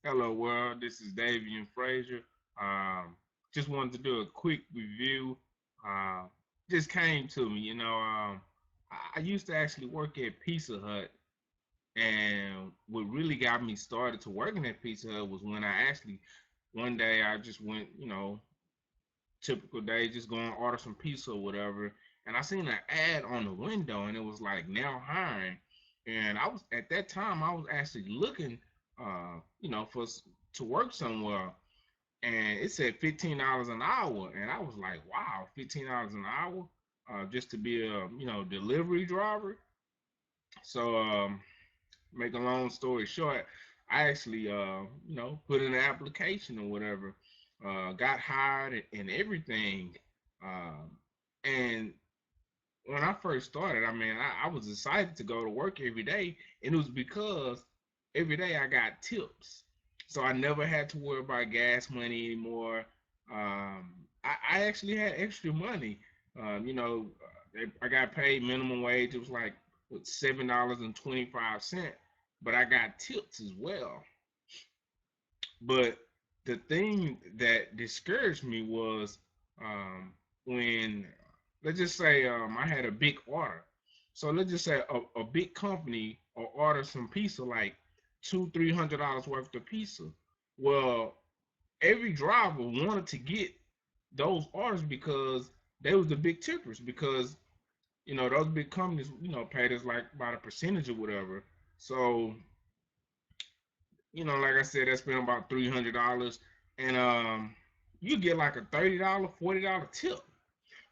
Hello, world. This is Davian Frazier. Um, just wanted to do a quick review. Uh, just came to me, I used to actually work at Pizza Hut, and what really got me started to working at Pizza Hut was when I actually one day I just went, typical day, just go and order some pizza or whatever, and I seen an ad on the window, and it was like now hiring, and I was at that time I was actually looking, for to work somewhere, and it said $15 an hour, and I was like, wow, $15 an hour, just to be a delivery driver. So make a long story short, I actually put in an application or whatever, got hired and everything, um, and when I first started, I mean, I was excited to go to work every day, and it was because every day I got tips, so I never had to worry about gas money anymore. I actually had extra money. I got paid minimum wage. It was like what, $7.25, but I got tips as well. But the thing that discouraged me was um, when, let's just say, I had a big order. So let's just say a big company or order some pizza, like $300 worth of pizza. Well, every driver wanted to get those orders because they was the big tippers, because those big companies paid us like about a percentage or whatever. So like I said, I spent about $300, and you get like a $30, $40 tip.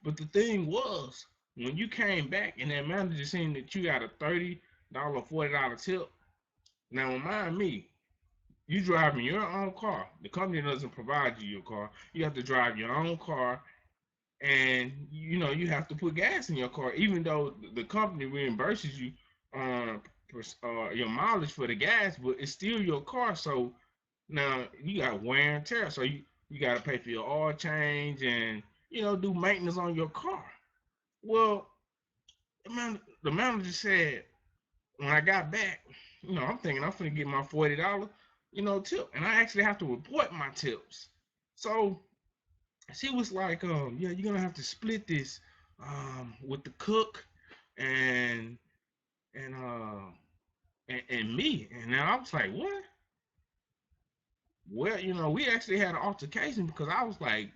But the thing was, when you came back and that manager seen that you got a $30, $40 tip, now remind me, you driving your own car. The company doesn't provide you your car. You have to drive your own car, and you have to put gas in your car, even though the company reimburses you uh, your mileage for the gas, but it's still your car. So now you got wear and tear. So you got to pay for your oil change and do maintenance on your car. Well, the manager said when I got back, I'm thinking I'm gonna get my $40, tip, and I actually have to report my tips. So she was like, yeah, you're gonna have to split this with the cook and and uh and me. And now I was like, what? Well, we actually had an altercation because I was like,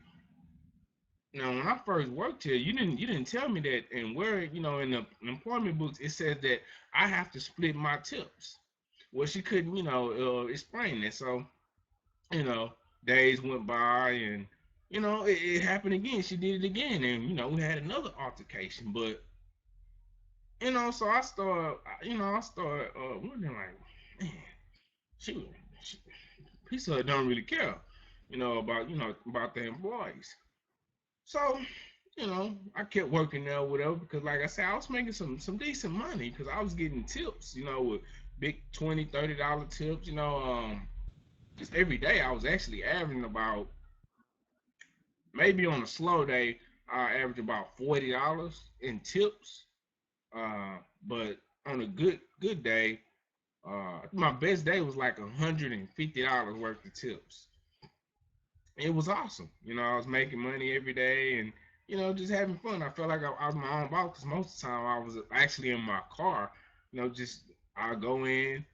now when I first worked here, you didn't tell me that, and where in the employment books it says that I have to split my tips. Well, she couldn't explain that, so you know days went by, and it happened again. She did it again, and we had another altercation. But so I started wondering, like, man, she, she Pizza Hut don't really care, about the employees. So, I kept working there, whatever, because like I said, I was making some decent money because I was getting tips, with big 20, $30 tips, just every day I was actually averaging about, maybe on a slow day, I average about $40 in tips. But on a good day, my best day was like $150 worth of tips. It was awesome. I was making money every day, and just having fun. I felt like I was my own boss because most of the time I was actually in my car. Just I go in,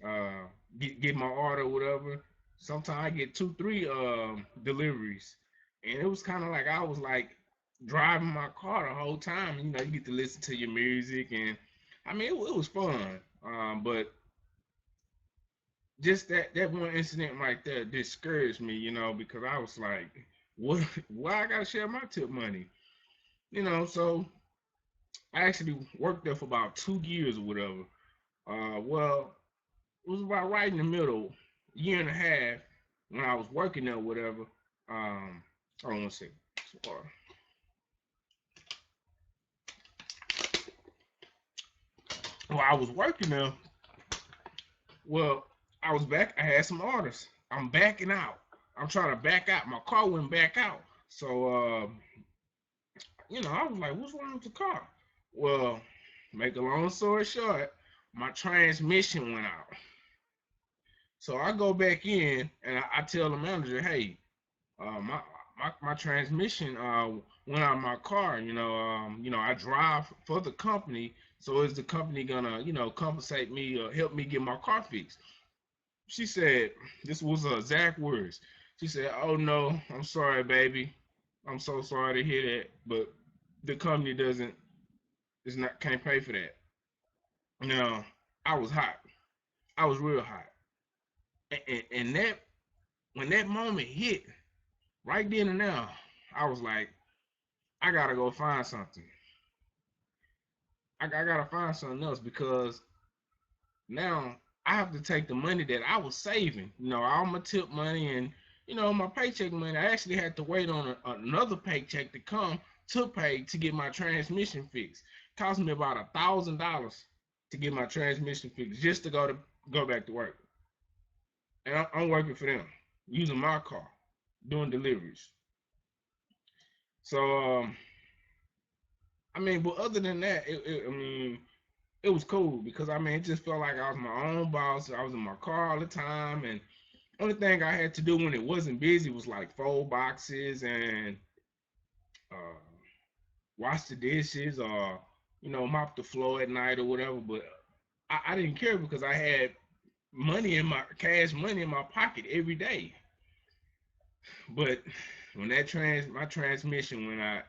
uh, get my order, whatever. Sometimes I get two, three deliveries, and it was kind of like I was like driving my car the whole time. You get to listen to your music, and I mean it was fun. But just that one incident right there discouraged me, because I was like, what? Why I gotta share my tip money? So I actually worked there for about 2 years or whatever. Well, it was about right in the middle, year and a half, when I was working there, or whatever. Hold on one second. Well, I was working there. Well, I was back. I had some orders. I'm backing out. I'm trying to back out. My car wouldn't back out. So, I was like, what's wrong with the car? Well, make a long story short, my transmission went out. So I go back in and I tell the manager, hey, my transmission went out of my car. I drive for the company, so is the company gonna compensate me or help me get my car fixed? She said, this was her exact words. She said, "Oh no, I'm sorry, baby. I'm so sorry to hear that, but the company doesn't is not can't pay for that." Now I was hot. I was real hot, and that when that moment hit, right then and now, I was like, I gotta go find something. I gotta find something else because now I have to take the money that I was saving, all my tip money and my paycheck money. I actually had to wait on another paycheck to come to pay to get my transmission fixed. It cost me about $1,000 to get my transmission fixed just to go back to work. And I'm working for them using my car doing deliveries. So I mean, but other than that, I mean, it was cool because I mean, it just felt like I was my own boss. I was in my car all the time, and only thing I had to do when it wasn't busy was like fold boxes and uh, wash the dishes or mop the floor at night or whatever. But I didn't care because I had money in my cash money in my pocket every day. But when that my transmission went out,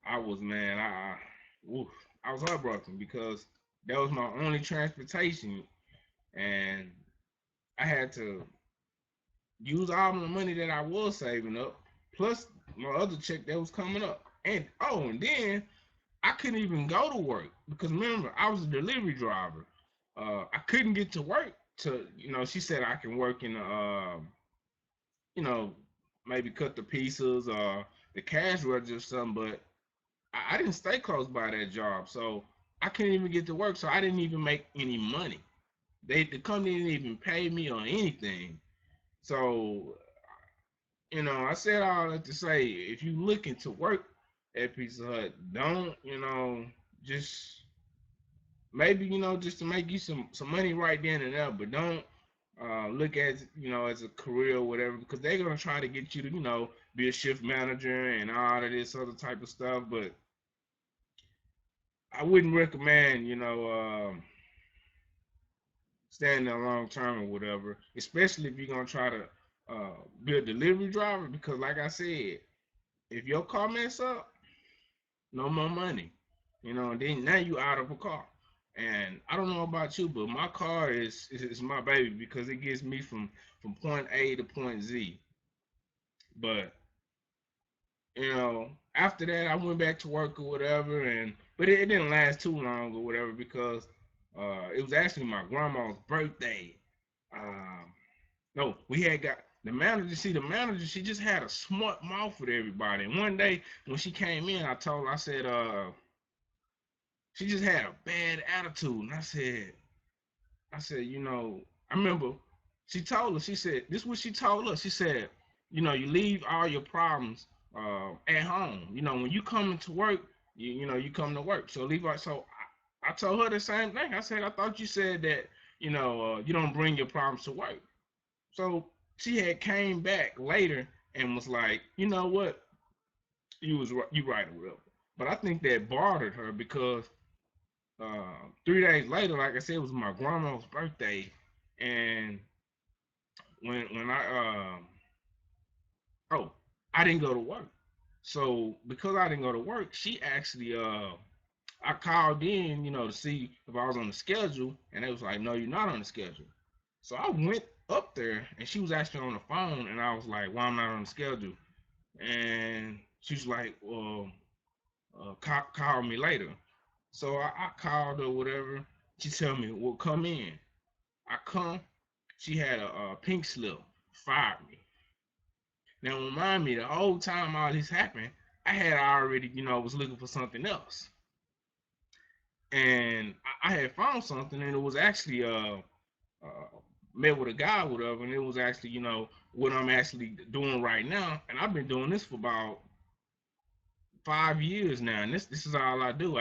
I was man, oof, I was heartbroken because that was my only transportation, and I had to use all the money that I was saving up, plus my other check that was coming up. And then I couldn't even go to work because remember I was a delivery driver. I couldn't get to work to she said I can work in the you know maybe cut the pieces or the cash register or something, but I didn't stay close by that job, so I couldn't even get to work. So I didn't even make any money. The company didn't even pay me or anything. So I said all that to say, if you looking to work at Pizza Hut, don't just maybe just to make you some money right then and there, but don't look at as a career or whatever because they're gonna try to get you to be a shift manager and all of this other type of stuff. But I wouldn't recommend staying there long term or whatever, especially if you're gonna try to be a delivery driver because like I said, if your car mess up, no more money. And then now you out of a car. And I don't know about you, but my car is my baby because it gets me from point A to point Z. But after that I went back to work or whatever, and but it didn't last too long or whatever because it was actually my grandma's birthday. Um, no, we had got the manager. See, the manager, she just had a smart mouth with everybody. And one day when she came in, I told her, I said, she just had a bad attitude. And I said, I remember she told us, she said, this is what she told us. She said, you leave all your problems at home. When you come into work, you come to work. So leave out. So I told her the same thing. I said, I thought you said that, you don't bring your problems to work. So she had came back later and was like, you know what, you right, Will. But I think that bothered her because 3 days later, like I said, it was my grandma's birthday, and when oh I didn't go to work. So because I didn't go to work, she actually I called in, to see if I was on the schedule, and they was like, no, you're not on the schedule. So I went up there, and she was actually on the phone, and I was like, why am I not on the schedule? And she was like, well, call me later. So I called her, whatever. She told me, well, come in. I come. She had a pink slip, fired me. Now, remind me, the whole time all this happened, I had already, was looking for something else. And I had found something, and it was actually uh, met with a guy, whatever, and it was actually, what I'm actually doing right now. And I've been doing this for about 5 years now, and this is all I do.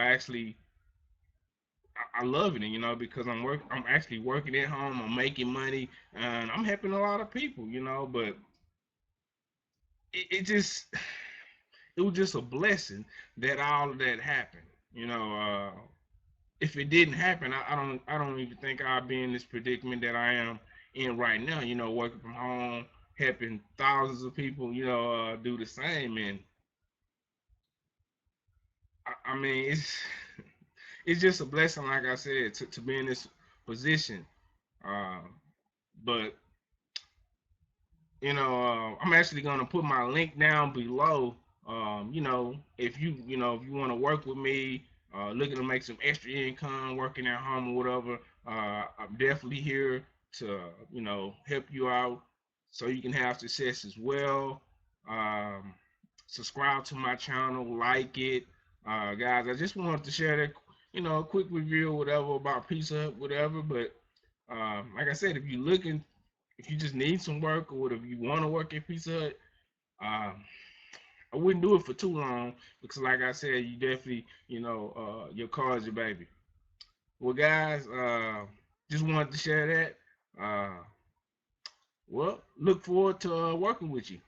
I love it, because I'm actually working at home. I'm making money, and I'm helping a lot of people, But it just it was just a blessing that all of that happened. You know, if it didn't happen, I don't even think I'd be in this predicament that I am in right now. Working from home, helping thousands of people. Do the same, and I mean, it's just a blessing, like I said, to be in this position. Um, but I'm actually gonna put my link down below. If you want to work with me, looking to make some extra income, working at home or whatever, I'm definitely here to help you out so you can have success as well. Um, Subscribe to my channel, like it, guys. I just wanted to share that quick review or whatever about Pizza Hut, whatever. But like I said, if you just need some work or if you want to work at Pizza Hut, um, I wouldn't do it for too long because, like I said, you definitely, your car is your baby. Well, guys, just wanted to share that. Well, look forward to working with you.